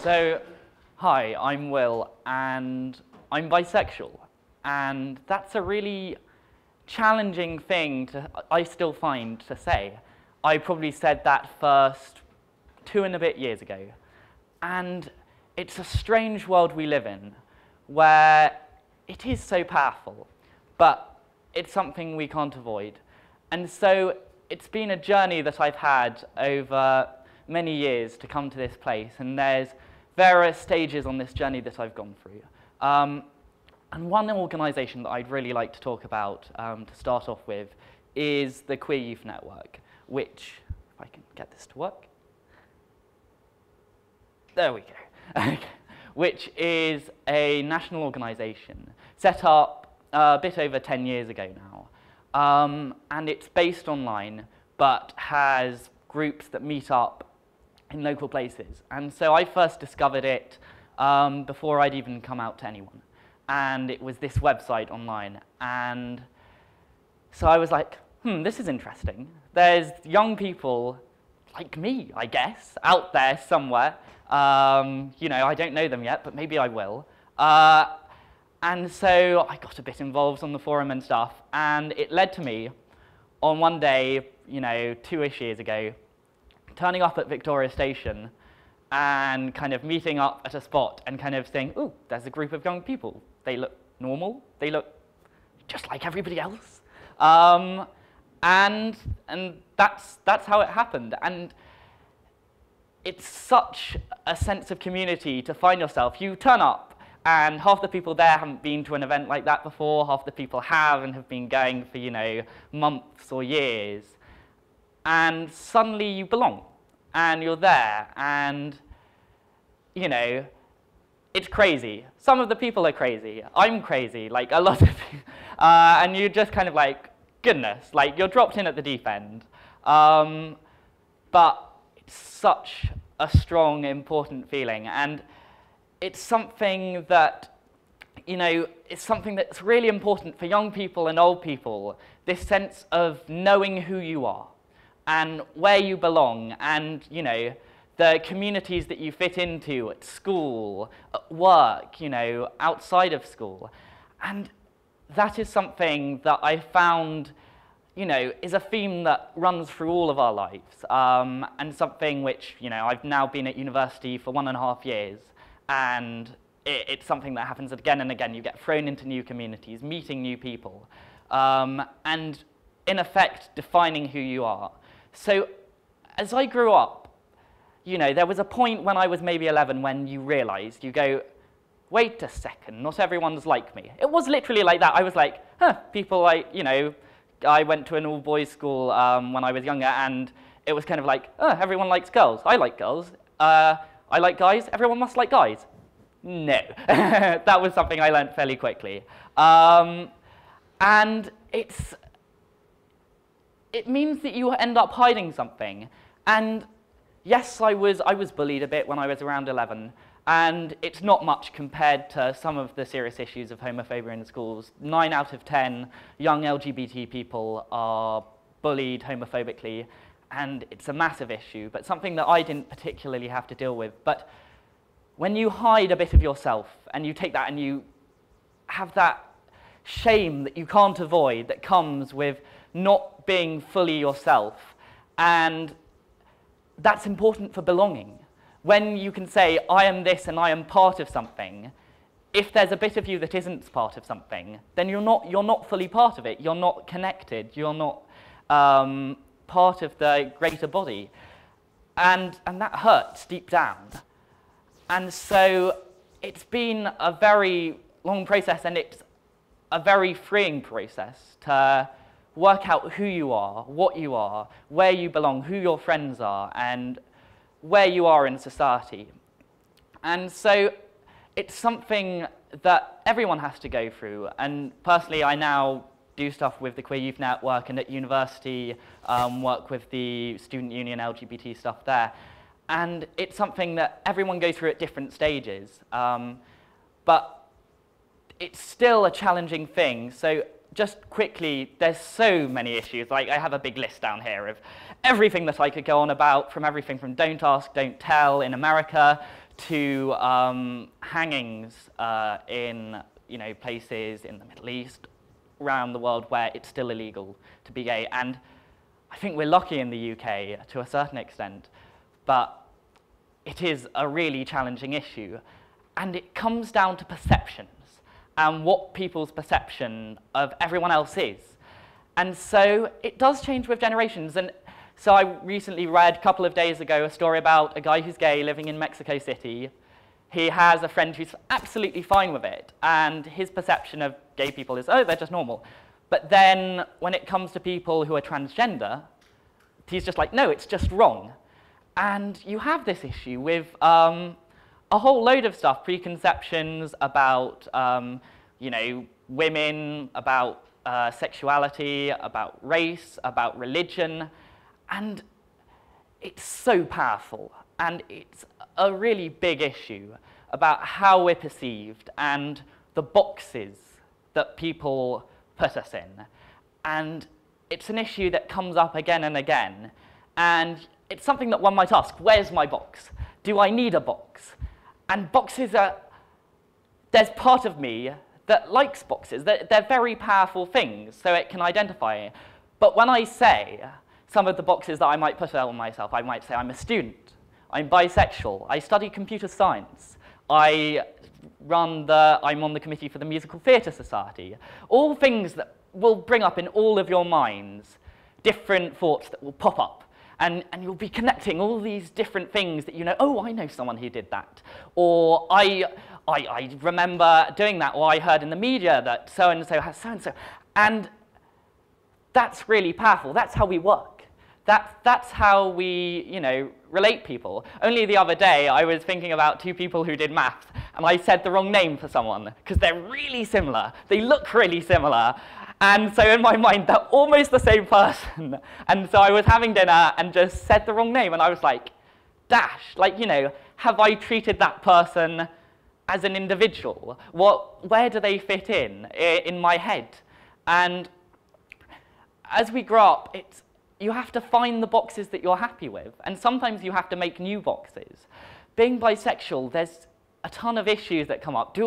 So, hi, I'm Will, and I'm bisexual. And that's a really challenging thing I still find to say. I probably said that first 2 and a bit years ago. And it's a strange world we live in, where it is so powerful, but it's something we can't avoid. And so it's been a journey that I've had over many years to come to this place, and there's various stages on this journey that I've gone through. And one organisation that I'd really like to talk about to start off with is the Queer Youth Network, which, if I can get this to work, there we go, which is a national organisation set up a bit over 10 years ago now. And it's based online, but has groups that meet up in local places. And so I first discovered it before I'd even come out to anyone. And it was this website online. And so I was like, this is interesting. There's young people like me, I guess, out there somewhere. You know, I don't know them yet, but maybe I will. And so I got a bit involved on the forum and stuff, and it led to me on one day, you know, 2-ish years ago, turning up at Victoria Station and kind of meeting up at a spot and kind of saying, ooh, there's a group of young people. They look normal. They look just like everybody else. And that's how it happened. And it's such a sense of community to find yourself. You turn up, and half the people there haven't been to an event like that before. Half the people have and have been going for, you know, months or years. And suddenly you belong, and you're there, and, you know, it's crazy. Some of the people are crazy. I'm crazy, like a lot of people. And you're just kind of like, goodness, like you're dropped in at the deep end. But it's such a strong, important feeling, and it's something that, you know, it's something that's really important for young people and old people, this sense of knowing who you are and where you belong, and, you know, the communities that you fit into at school, at work, you know, outside of school. And that is something that I found, you know, is a theme that runs through all of our lives, and something which, you know, I've now been at university for 1.5 years, and it's something that happens again and again. You get thrown into new communities, meeting new people, and in effect, defining who you are. So as I grew up, you know, there was a point when I was maybe 11 when you realized, you go, wait a second, not everyone's like me. It was literally like that. I was like, people like, you know, I went to an all-boys school when I was younger, and it was kind of like, everyone likes girls. I like girls. I like guys. Everyone must like guys. No. That was something I learned fairly quickly. And it means that you end up hiding something. And yes, I was bullied a bit when I was around 11. And it's not much compared to some of the serious issues of homophobia in schools. 9 out of 10 young LGBT people are bullied homophobically, and it's a massive issue, but something that I didn't particularly have to deal with. But when you hide a bit of yourself, and you take that and you have that shame that you can't avoid that comes with not being fully yourself, and that's important for belonging. When you can say, I am this and I am part of something, if there's a bit of you that isn't part of something, then you're not fully part of it. You're not connected. You're not part of the greater body. And that hurts deep down. And so it's been a very long process, and it's a very freeing process to work out who you are, what you are, where you belong, who your friends are, and where you are in society. And so it's something that everyone has to go through. And personally, I now do stuff with the Queer Youth Network, and at university, work with the student union LGBT stuff there. And it's something that everyone goes through at different stages. But it's still a challenging thing. So just quickly, there's so many issues. Like, I have a big list down here of everything that I could go on about, from everything from don't ask, don't tell in America, to hangings in places in the Middle East, around the world where it's still illegal to be gay. And I think we're lucky in the UK to a certain extent, but it is a really challenging issue. And it comes down to perceptions and what people's perception of everyone else is. And so it does change with generations. And so I recently read a couple of days ago a story about a guy who's gay living in Mexico City. He has a friend who's absolutely fine with it, and his perception of gay people is, oh, they're just normal. But then when it comes to people who are transgender, he's just like, no, it's just wrong. And you have this issue with a whole load of stuff, preconceptions about women, about sexuality, about race, about religion, and it's so powerful, and it's a really big issue about how we're perceived and the boxes that people put us in. And it's an issue that comes up again and again, and it's something that one might ask, where's my box? Do I need a box? And boxes are, there's part of me that likes boxes. They're very powerful things, so it can identify. But when I say some of the boxes that I might put on myself, I might say I'm a student, I'm bisexual, I study computer science, I'm on the committee for the Musical Theatre Society. All things that will bring up in all of your minds different thoughts that will pop up. And you'll be connecting all these different things that you know, oh, I know someone who did that. Or I remember doing that, or I heard in the media that so-and-so has so-and-so. And that's really powerful. That's how we work. That's how we, relate people. Only the other day, I was thinking about two people who did maths, and I said the wrong name for someone, because they're really similar. They look really similar. And so in my mind, they're almost the same person. And so I was having dinner and just said the wrong name, and I was like, dash, have I treated that person as an individual? Where do they fit in my head? And as we grow up, you have to find the boxes that you're happy with, and sometimes you have to make new boxes. Being bisexual, there's a ton of issues that come up.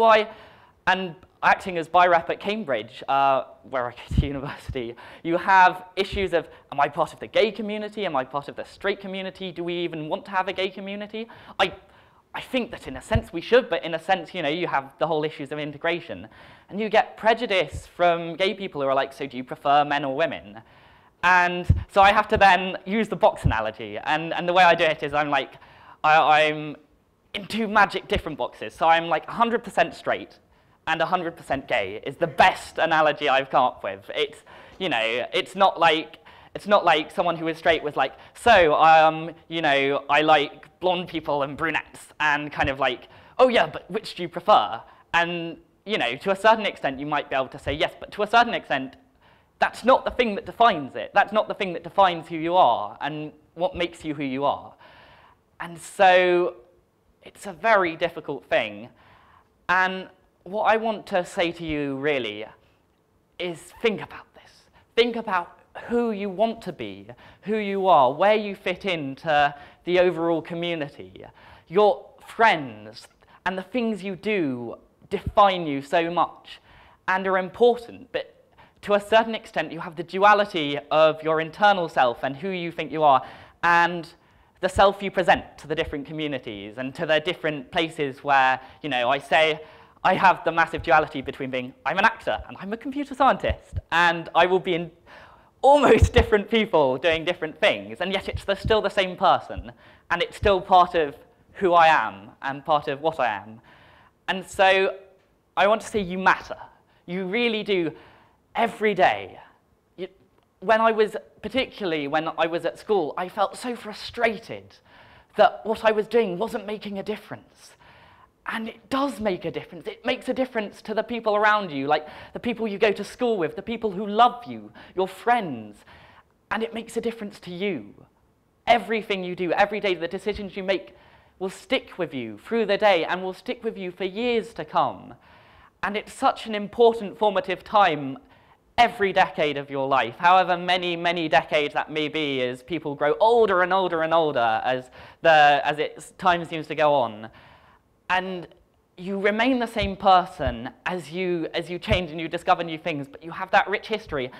And acting as bi-rep at Cambridge, where I go to university, you have issues of, am I part of the gay community? Am I part of the straight community? Do we even want to have a gay community? I think that in a sense we should, but in a sense, you have the whole issues of integration. And you get prejudice from gay people who are like, so do you prefer men or women? And so I have to then use the box analogy. And the way I do it is I'm in two magic different boxes. So I'm like 100% straight and 100% gay is the best analogy I've come up with. It's not like someone who is straight was like, so, I like blonde people and brunettes, and kind of like, oh yeah, but which do you prefer? And, to a certain extent, you might be able to say yes, but to a certain extent, that's not the thing that defines it. That's not the thing that defines who you are and what makes you who you are. And so it's a very difficult thing. And what I want to say to you, really, is think about this. Think about who you want to be, who you are, where you fit into the overall community. Your friends and the things you do define you so much and are important, but to a certain extent, you have the duality of your internal self and who you think you are, and the self you present to the different communities and to the different places where, I say, I have the massive duality between being, I'm an actor and I'm a computer scientist, and I will be in almost different people doing different things, and yet it's still the same person, and it's still part of who I am and part of what I am. And so I want to say you matter. You really do. Every day, particularly when I was at school, I felt so frustrated that what I was doing wasn't making a difference. And it does make a difference. It makes a difference to the people around you, like the people you go to school with, the people who love you, your friends. And it makes a difference to you. Everything you do, every day, the decisions you make will stick with you through the day and will stick with you for years to come. And it's such an important formative time every decade of your life, however many, many decades that may be, as people grow older and older and older, as time seems to go on. and you remain the same person as you change and you discover new things, but you have that rich history.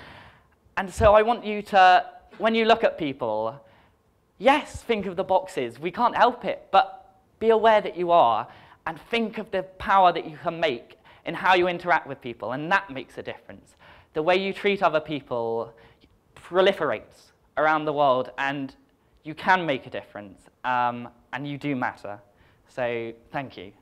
And so I want you to, when you look at people, yes, think of the boxes. We can't help it, but be aware that you are, and think of the power that you can make in how you interact with people, and that makes a difference. The way you treat other people proliferates around the world, and you can make a difference, and you do matter. So thank you.